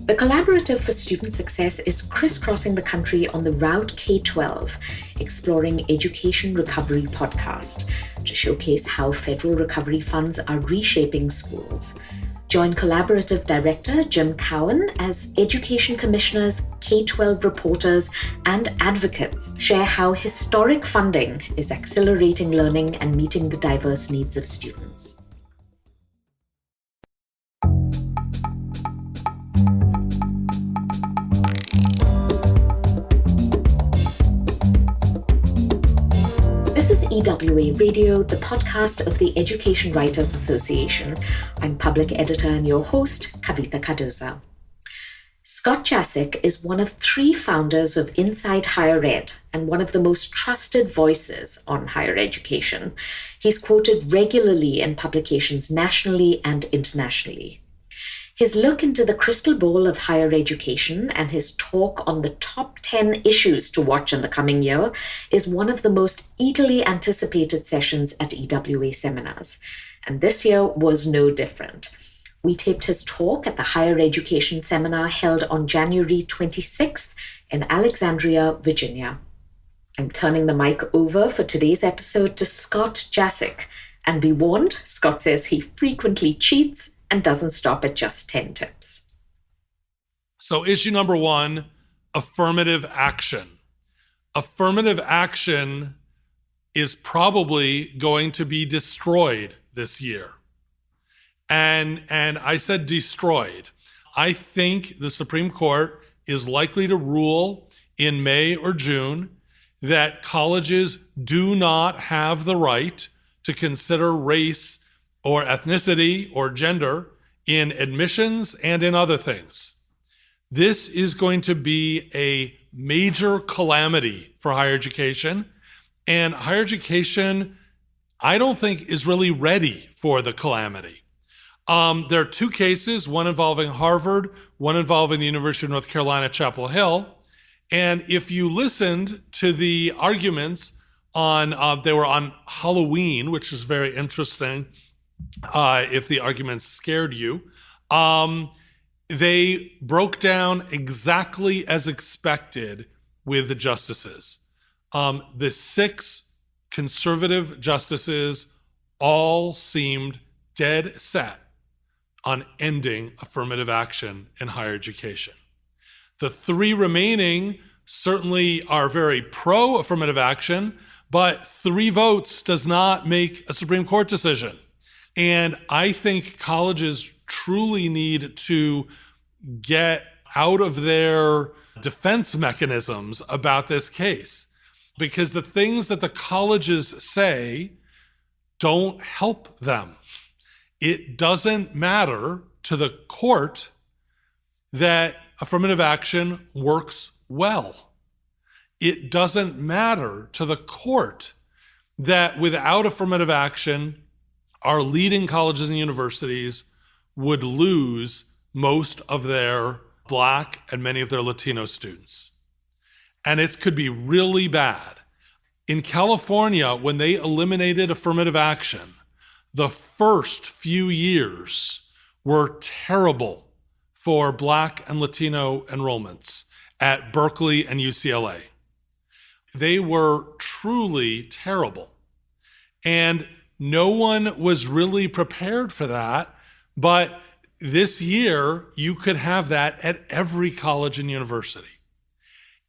The Collaborative for Student Success is crisscrossing the country on the Route K-12, Exploring Education Recovery podcast, to showcase how federal recovery funds are reshaping schools. Join Collaborative Director Jim Cowan as Education Commissioners, K-12 reporters, and advocates share how historic funding is accelerating learning and meeting the diverse needs of students. This is EWA Radio, the podcast of the Education Writers Association. I'm Public Editor and your host, Kavitha Cardoza. Scott Jaschik is one of 3 founders of Inside Higher Ed and one of the most trusted voices on higher education. He's quoted regularly in publications nationally and internationally. His look into the crystal ball of higher education and his talk on the top 10 issues to watch in the coming year is one of the most eagerly anticipated sessions at EWA seminars. And this year was no different. We taped his talk at the Higher Education Seminar held on January 26th in Alexandria, Virginia. I'm turning the mic over for today's episode to Scott Jaschik. And be warned, Scott says he frequently cheats and doesn't stop at just 10 tips. So issue number 1, affirmative action. Affirmative action is probably going to be destroyed this year. And I said destroyed. I think the Supreme Court is likely to rule in May or June that colleges do not have the right to consider race or ethnicity or gender in admissions and in other things. This is going to be a major calamity for higher education. And higher education, I don't think, is really ready for the calamity. There are 2 cases, one involving Harvard, one involving the University of North Carolina, Chapel Hill. And if you listened to the arguments they were on Halloween, which is very interesting, if the arguments scared you, they broke down exactly as expected with the justices. The 6 conservative justices all seemed dead set on ending affirmative action in higher education. The 3 remaining certainly are very pro-affirmative action, but 3 votes does not make a Supreme Court decision. And I think colleges truly need to get out of their defense mechanisms about this case, because the things that the colleges say don't help them. It doesn't matter to the court that affirmative action works well. It doesn't matter to the court that without affirmative action, our leading colleges and universities would lose most of their Black and many of their Latino students. And it could be really bad. In California, when they eliminated affirmative action, the first few years were terrible for Black and Latino enrollments at Berkeley and UCLA. They were truly terrible. And no one was really prepared for that, but this year you could have that at every college and university.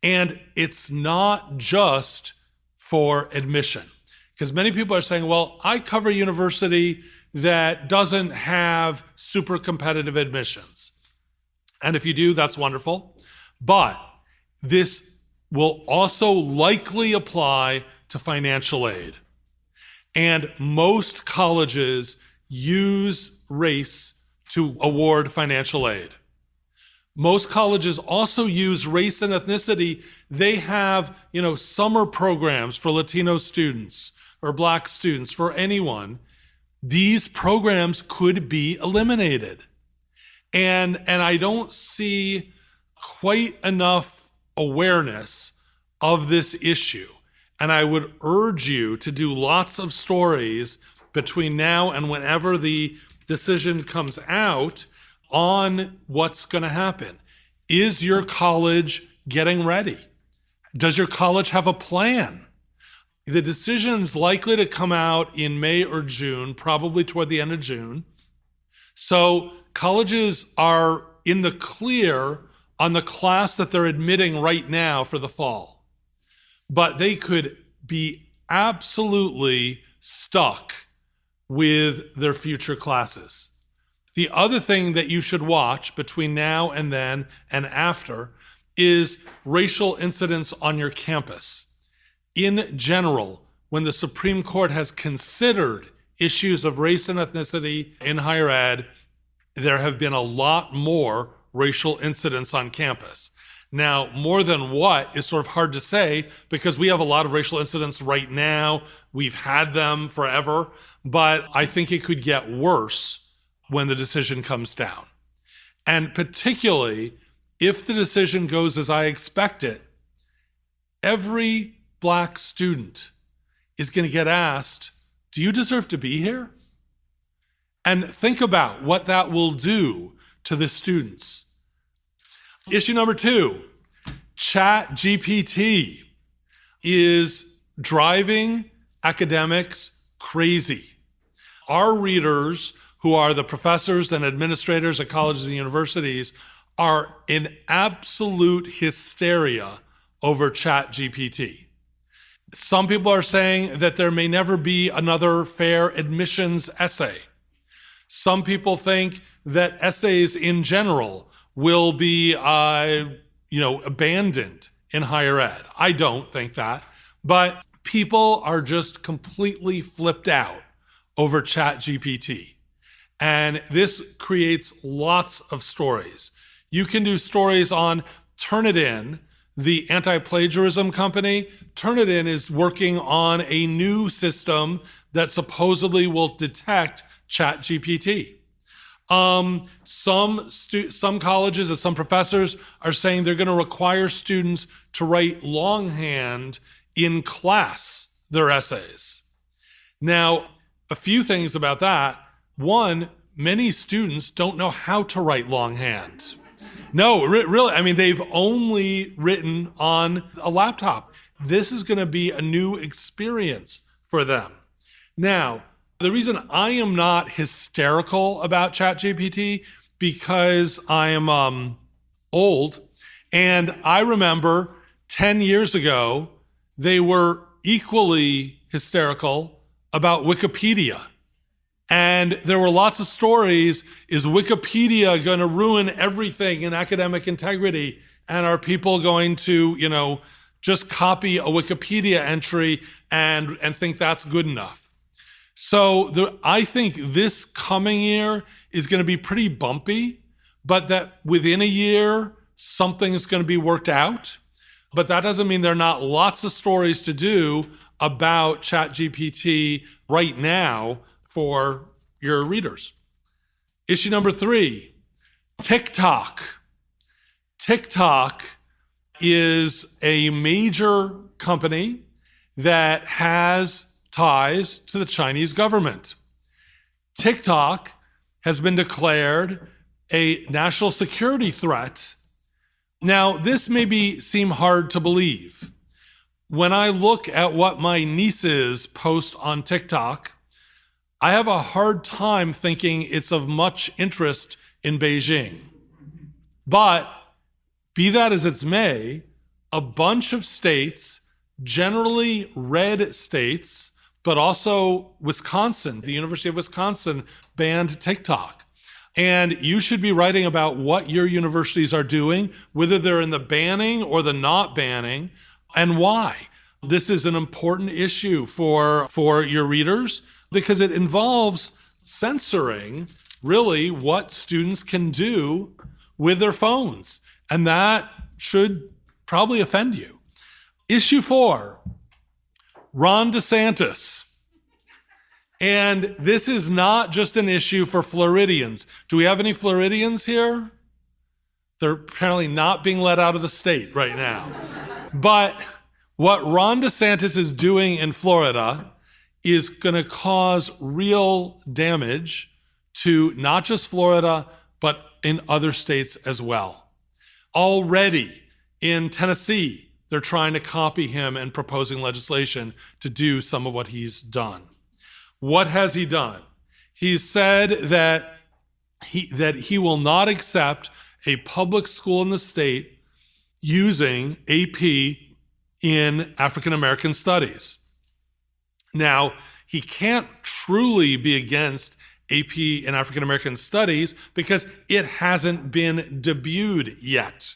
And it's not just for admission, because many people are saying, well, I cover a university that doesn't have super competitive admissions. And if you do, that's wonderful. But this will also likely apply to financial aid. And most colleges use race to award financial aid. Most colleges also use race and ethnicity. They have, summer programs for Latino students or Black students, for anyone. These programs could be eliminated. And I don't see quite enough awareness of this issue. And I would urge you to do lots of stories between now and whenever the decision comes out on what's going to happen. Is your college getting ready? Does your college have a plan? The decision's likely to come out in May or June, probably toward the end of June. So colleges are in the clear on the class that they're admitting right now for the fall. But they could be absolutely stuck with their future classes. The other thing that you should watch between now and then and after is racial incidents on your campus. In general, when the Supreme Court has considered issues of race and ethnicity in higher ed, there have been a lot more racial incidents on campus. Now, more than what is sort of hard to say because we have a lot of racial incidents right now. We've had them forever, but I think it could get worse when the decision comes down. And particularly if the decision goes as I expect it, every Black student is going to get asked, do you deserve to be here? And think about what that will do to the students. Issue number 2, ChatGPT is driving academics crazy. Our readers, who are the professors and administrators at colleges and universities, are in absolute hysteria over ChatGPT. Some people are saying that there may never be another fair admissions essay. Some people think that essays in general will be, abandoned in higher ed. I don't think that, but people are just completely flipped out over ChatGPT. And this creates lots of stories. You can do stories on Turnitin, the anti-plagiarism company. Turnitin is working on a new system that supposedly will detect ChatGPT. Some colleges and some professors are saying they're going to require students to write longhand in class their essays. Now, a few things about that. One, many students don't know how to write longhand. No, really, I mean, they've only written on a laptop. This is going to be a new experience for them. Now, the reason I am not hysterical about ChatGPT because I am old, and I remember 10 years ago, they were equally hysterical about Wikipedia. And there were lots of stories, is Wikipedia going to ruin everything in academic integrity? And are people going to, just copy a Wikipedia entry and think that's good enough? So I think this coming year is going to be pretty bumpy, but that within a year, something is going to be worked out. But that doesn't mean there are not lots of stories to do about ChatGPT right now for your readers. Issue number 3, TikTok. TikTok is a major company that has ties to the Chinese government. TikTok has been declared a national security threat. Now, this may seem hard to believe. When I look at what my nieces post on TikTok, I have a hard time thinking it's of much interest in Beijing. But be that as it may, a bunch of states, generally red states, but also Wisconsin, the University of Wisconsin banned TikTok. And you should be writing about what your universities are doing, whether they're in the banning or the not banning, and why. This is an important issue for your readers because it involves censoring really what students can do with their phones. And that should probably offend you. Issue 4, Ron DeSantis. And this is not just an issue for Floridians. Do we have any Floridians here? They're apparently not being let out of the state right now. But what Ron DeSantis is doing in Florida is going to cause real damage to not just Florida, but in other states as well. Already in Tennessee, they're trying to copy him and proposing legislation to do some of what he's done. What has he done? He's said that he will not accept a public school in the state using AP in African American studies. Now, he can't truly be against AP in African American studies because it hasn't been debuted yet.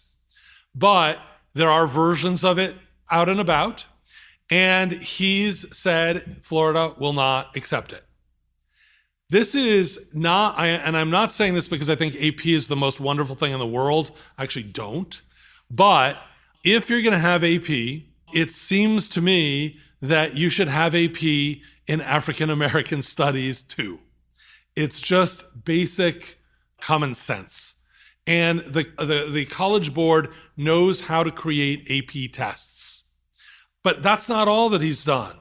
But there are versions of it out and about, and he's said Florida will not accept it. This is not, and I'm not saying this because I think AP is the most wonderful thing in the world. I actually don't. But if you're going to have AP, it seems to me that you should have AP in African American studies too. It's just basic common sense. And the College Board knows how to create AP tests. But that's not all that he's done.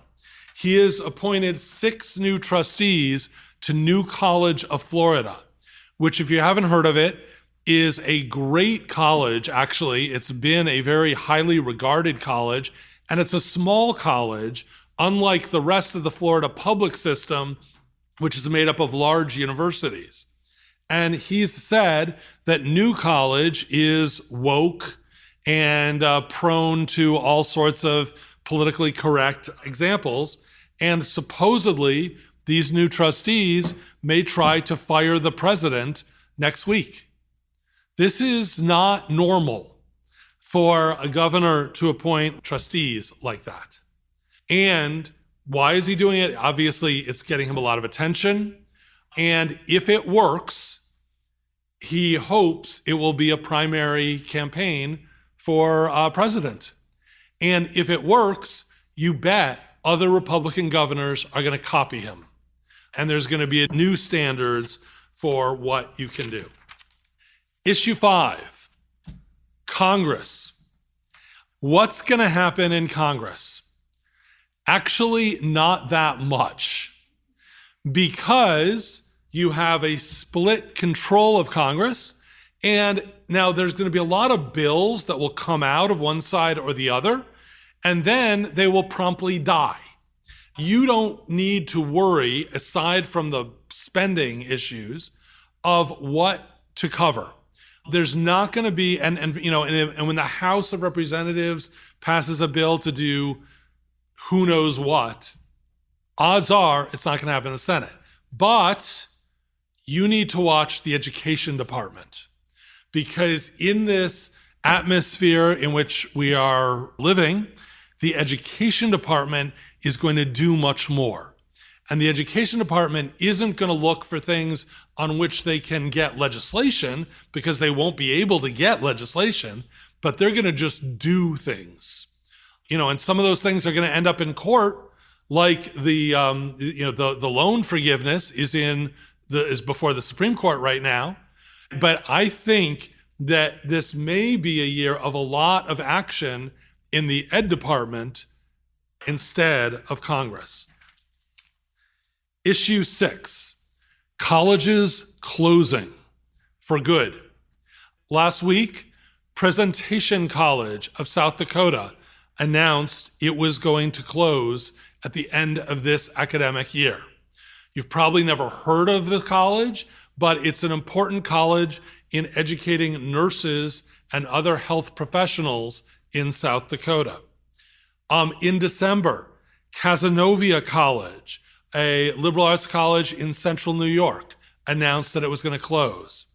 He has appointed 6 new trustees to New College of Florida, which, if you haven't heard of it, is a great college. Actually, it's been a very highly regarded college, and it's a small college, unlike the rest of the Florida public system, which is made up of large universities. And he's said that New College is woke and prone to all sorts of politically correct examples. And supposedly, these new trustees may try to fire the president next week. This is not normal for a governor to appoint trustees like that. And why is he doing it? Obviously, it's getting him a lot of attention. And if it works, he hopes it will be a primary campaign for president. And if it works, you bet other Republican governors are going to copy him. And there's going to be new standards for what you can do. Issue 5, Congress. What's going to happen in Congress? Actually, not that much, because you have a split control of Congress. And now there's going to be a lot of bills that will come out of one side or the other, and then they will promptly die. You don't need to worry, aside from the spending issues, of what to cover. There's not going to be, and when the House of Representatives passes a bill to do who knows what, odds are it's not going to happen in the Senate. But you need to watch the Education Department, because in this atmosphere in which we are living, the Education Department is going to do much more. And the Education Department isn't going to look for things on which they can get legislation, because they won't be able to get legislation, but they're going to just do things. And some of those things are going to end up in court, like the loan forgiveness is before the Supreme Court right now. But I think that this may be a year of a lot of action in the Ed Department instead of Congress. Issue 6, colleges closing for good. Last week, Presentation College of South Dakota announced it was going to close at the end of this academic year. You've probably never heard of the college, but it's an important college in educating nurses and other health professionals in South Dakota. In December, Cazenovia College, a liberal arts college in central New York, announced that it was going to close.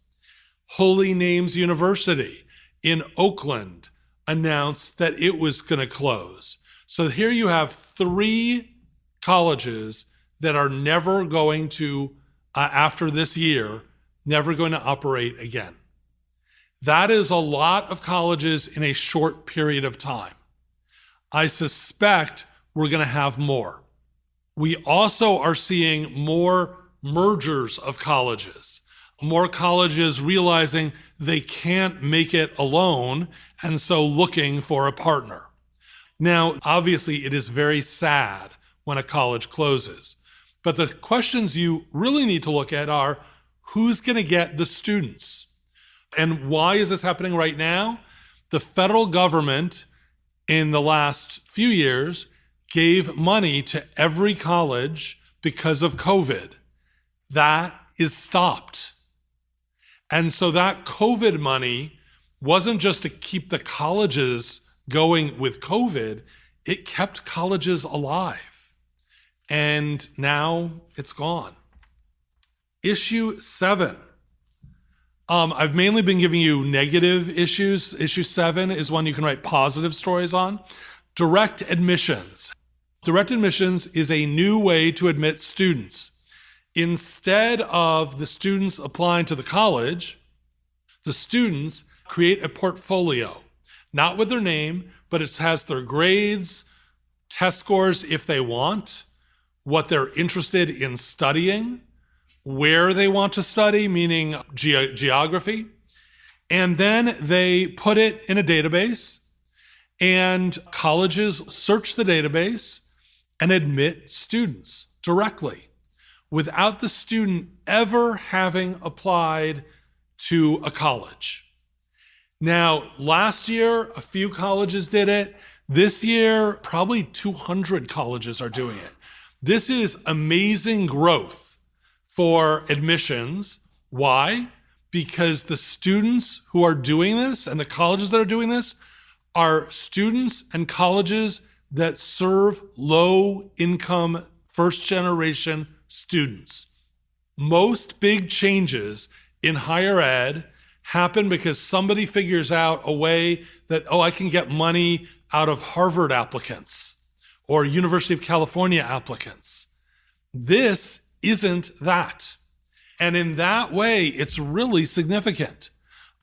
Holy Names University in Oakland announced that it was going to close. So here you have 3 colleges that are never going to, after this year, never going to operate again. That is a lot of colleges in a short period of time. I suspect we're going to have more. We also are seeing more mergers of colleges, more colleges realizing they can't make it alone, and so looking for a partner. Now, obviously, it is very sad when a college closes, but the questions you really need to look at are, who's going to get the students? And why is this happening right now? the federal government in the last few years gave money to every college because of COVID. That is stopped. And so that COVID money wasn't just to keep the colleges going with COVID, it kept colleges alive. And now it's gone. Issue 7. I've mainly been giving you negative issues. Issue 7 is one you can write positive stories on. Direct admissions. Direct admissions is a new way to admit students. Instead of the students applying to the college, the students create a portfolio, not with their name, but it has their grades, test scores if they want, what they're interested in studying, where they want to study, meaning geography, and then they put it in a database, and colleges search the database and admit students directly without the student ever having applied to a college. Now, last year, a few colleges did it. This year, probably 200 colleges are doing it. This is amazing growth for admissions. Why? Because the students who are doing this and the colleges that are doing this are students and colleges that serve low-income first-generation students. Most big changes in higher ed happen because somebody figures out a way that, I can get money out of Harvard applicants or University of California applicants. This isn't that. And in that way, it's really significant.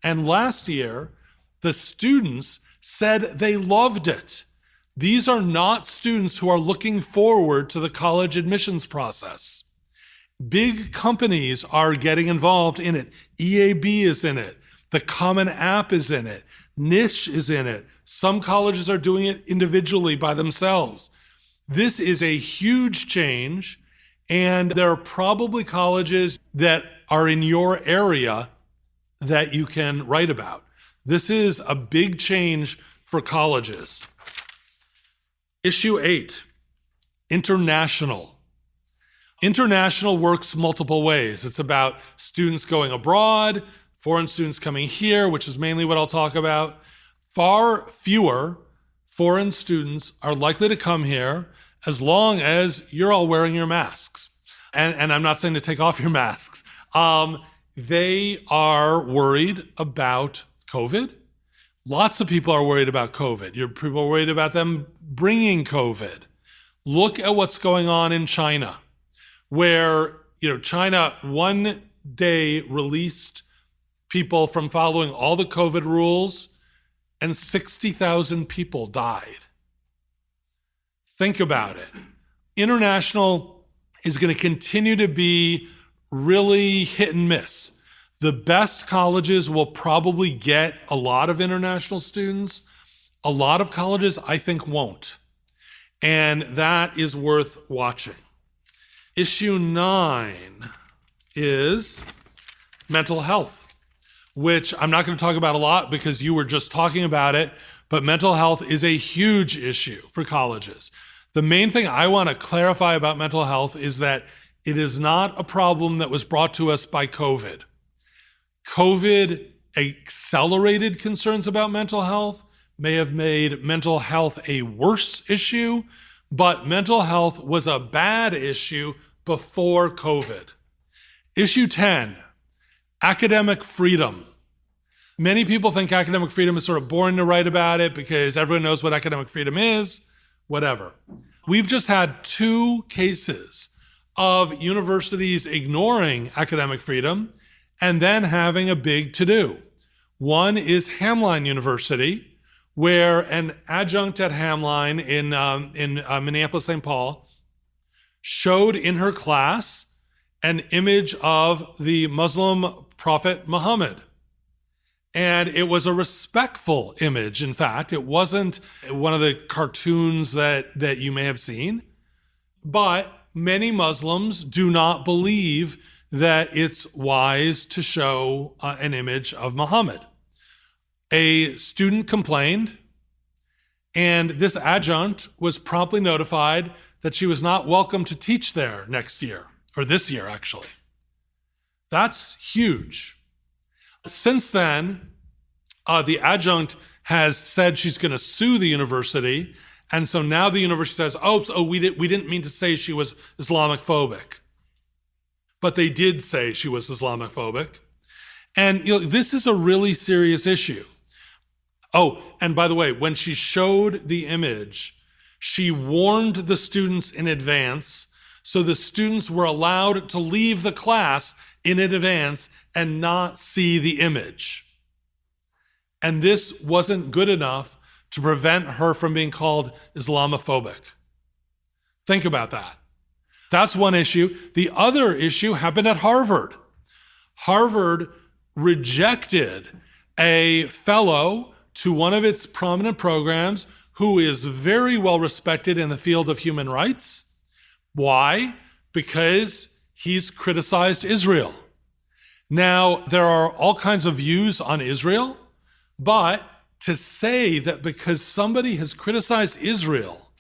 And last year, the students said they loved it. These are not students who are looking forward to the college admissions process. Big companies are getting involved in it. EAB is in it. The Common App is in it. Niche is in it. Some colleges are doing it individually by themselves. This is a huge change, and there are probably colleges that are in your area that you can write about. This is a big change for colleges. Issue 8, international. International works multiple ways. It's about students going abroad, foreign students coming here, which is mainly what I'll talk about. Far fewer foreign students are likely to come here as long as you're all wearing your masks. And I'm not saying to take off your masks. They are worried about COVID. Lots of people are worried about COVID. People are worried about them bringing COVID. Look at what's going on in China, where China one day released people from following all the COVID rules, and 60,000 people died. Think about it. International is going to continue to be really hit and miss. The best colleges will probably get a lot of international students. A lot of colleges, I think, won't. And that is worth watching. Issue 9 is mental health, which I'm not going to talk about a lot because you were just talking about it, but mental health is a huge issue for colleges. The main thing I want to clarify about mental health is that it is not a problem that was brought to us by COVID. COVID accelerated concerns about mental health, may have made mental health a worse issue, but mental health was a bad issue before COVID. Issue 10, academic freedom. Many people think academic freedom is sort of boring to write about it because everyone knows what academic freedom is, whatever. We've just had 2 cases of universities ignoring academic freedom and then having a big to-do. One is Hamline University, where an adjunct at Hamline in Minneapolis, St. Paul, showed in her class an image of the Muslim prophet Muhammad. And it was a respectful image, in fact. It wasn't one of the cartoons that you may have seen. But many Muslims do not believe that it's wise to show an image of Muhammad. A student complained, and this adjunct was promptly notified that she was not welcome to teach there next year, or this year, actually. That's huge. Since then, the adjunct has said she's going to sue the university, and so now the university says, we didn't mean to say she was Islamophobic. But they did say she was Islamophobic. And this is a really serious issue. Oh, and by the way, when she showed the image, she warned the students in advance, so the students were allowed to leave the class in advance and not see the image. And this wasn't good enough to prevent her from being called Islamophobic. Think about that. That's one issue. The other issue happened at Harvard. Harvard rejected a fellow to one of its prominent programs who is very well respected in the field of human rights. Why? Because he's criticized Israel. Now, there are all kinds of views on Israel, but to say that because somebody has criticized Israel,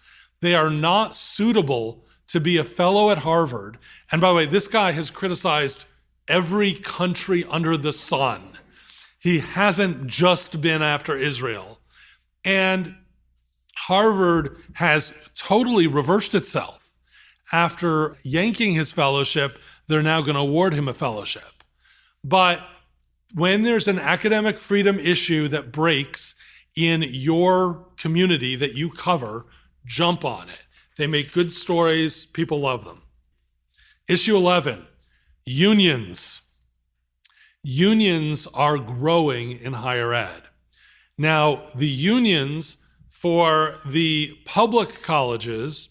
they are not suitable to be a fellow at Harvard. And by the way, this guy has criticized every country under the sun. He hasn't just been after Israel. And Harvard has totally reversed itself. After yanking his fellowship, they're now going to award him a fellowship. But when there's an academic freedom issue that breaks in your community that you cover, jump on it. They make good stories. People love them. Issue 11, unions. Unions are growing in higher ed. Now, the unions for the public colleges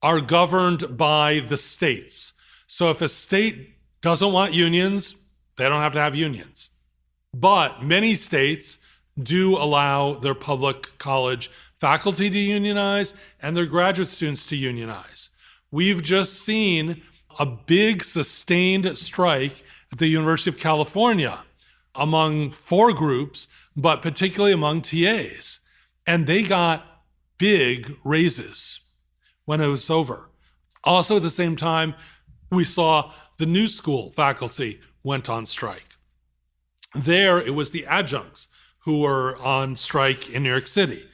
are governed by the states. So if a state doesn't want unions, they don't have to have unions. But many states do allow their public college faculty to unionize and their graduate students to unionize. We've just seen a big sustained strike at the University of California among 4 groups, but particularly among TAs. And they got big raises when it was over. Also at the same time, we saw the new school faculty went on strike. There, it was the adjuncts who were on strike in New York City.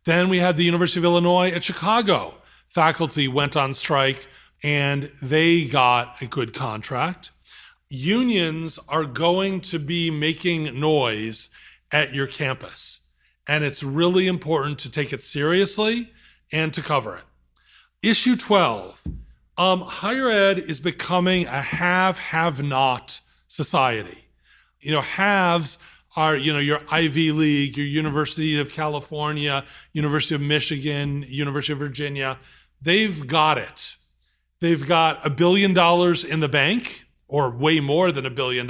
Then we had the University of Illinois at Chicago. Faculty went on strike and they got a good contract. Unions are going to be making noise at your campus. And it's really important to take it seriously and to cover it. Issue 12, higher ed is becoming a have-not society. Haves are, your Ivy League, your University of California, University of Michigan, University of Virginia. They've got it. They've got $1 billion in the bank, or way more than $1 billion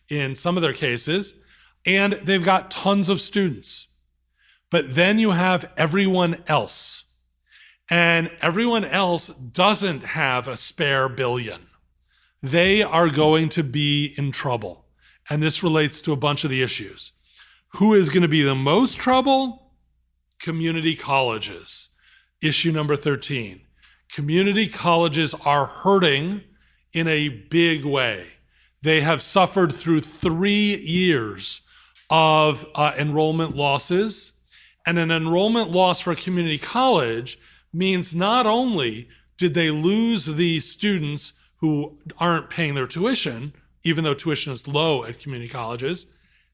in some of their cases, and they've got tons of students. But then you have everyone else. And everyone else doesn't have a spare billion. They are going to be in trouble. And this relates to a bunch of the issues. Who is going to be the most trouble? Community colleges. Issue number 13. Community colleges are hurting in a big way. They have suffered through 3 years of enrollment losses. And an enrollment loss for a community college means not only did they lose the students who aren't paying their tuition, even though tuition is low at community colleges,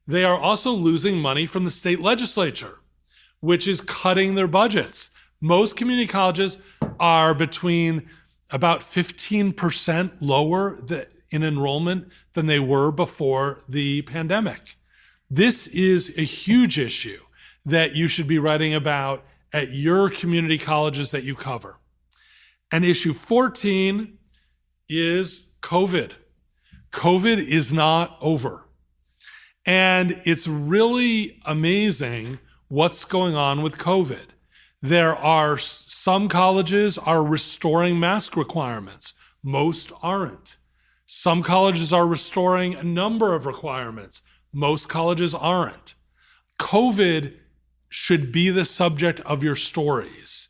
they are also losing money from the state legislature, which is cutting their budgets. Most community colleges are between about 15% lower in enrollment than they were before the pandemic. This is a huge issue that you should be writing about at your community colleges that you cover. And issue 14 is COVID. COVID is not over. And it's really amazing what's going on with COVID. There are some colleges are restoring mask requirements. Most aren't. Some colleges are restoring a number of requirements. Most colleges aren't. COVID should be the subject of your stories.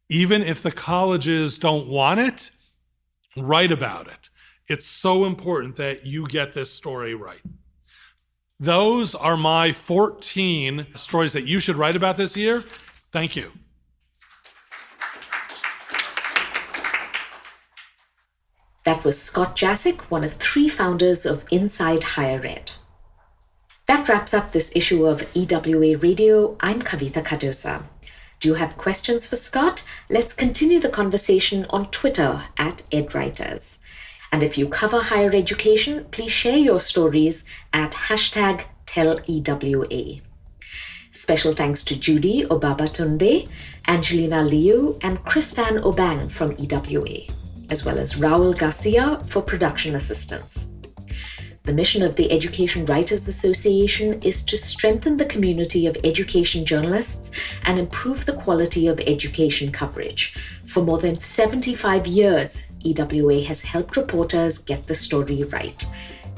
Even if the colleges don't want it, write about it. It's so important that you get this story right. Those are my 14 stories that you should write about this year. Thank you. That was Scott Jaschik, one of 3 founders of Inside Higher Ed. That wraps up this issue of EWA Radio. I'm Kavitha Cardoza. Do you have questions for Scott? Let's continue the conversation on Twitter @EdWriters. And if you cover higher education, please share your stories at #TellEWA. Special thanks to Judy Obabatunde, Angelina Liu, and Kristan Obang from EWA, as well as Raul Garcia for production assistance. The mission of the Education Writers Association is to strengthen the community of education journalists and improve the quality of education coverage. For more than 75 years, EWA has helped reporters get the story right.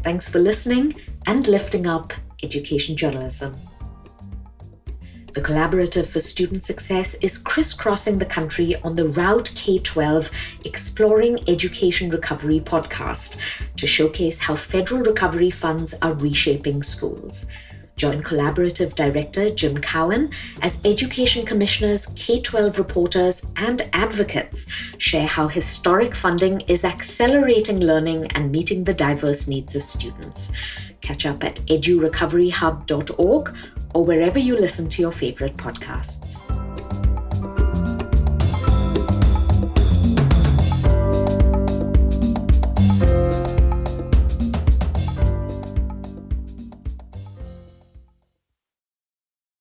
Thanks for listening and lifting up education journalism. The Collaborative for Student Success is crisscrossing the country on the Route K-12 Exploring Education Recovery podcast to showcase how federal recovery funds are reshaping schools. Join Collaborative Director Jim Cowan as Education Commissioners, K-12 reporters, and advocates share how historic funding is accelerating learning and meeting the diverse needs of students. Catch up at edurecoveryhub.org or wherever you listen to your favorite podcasts.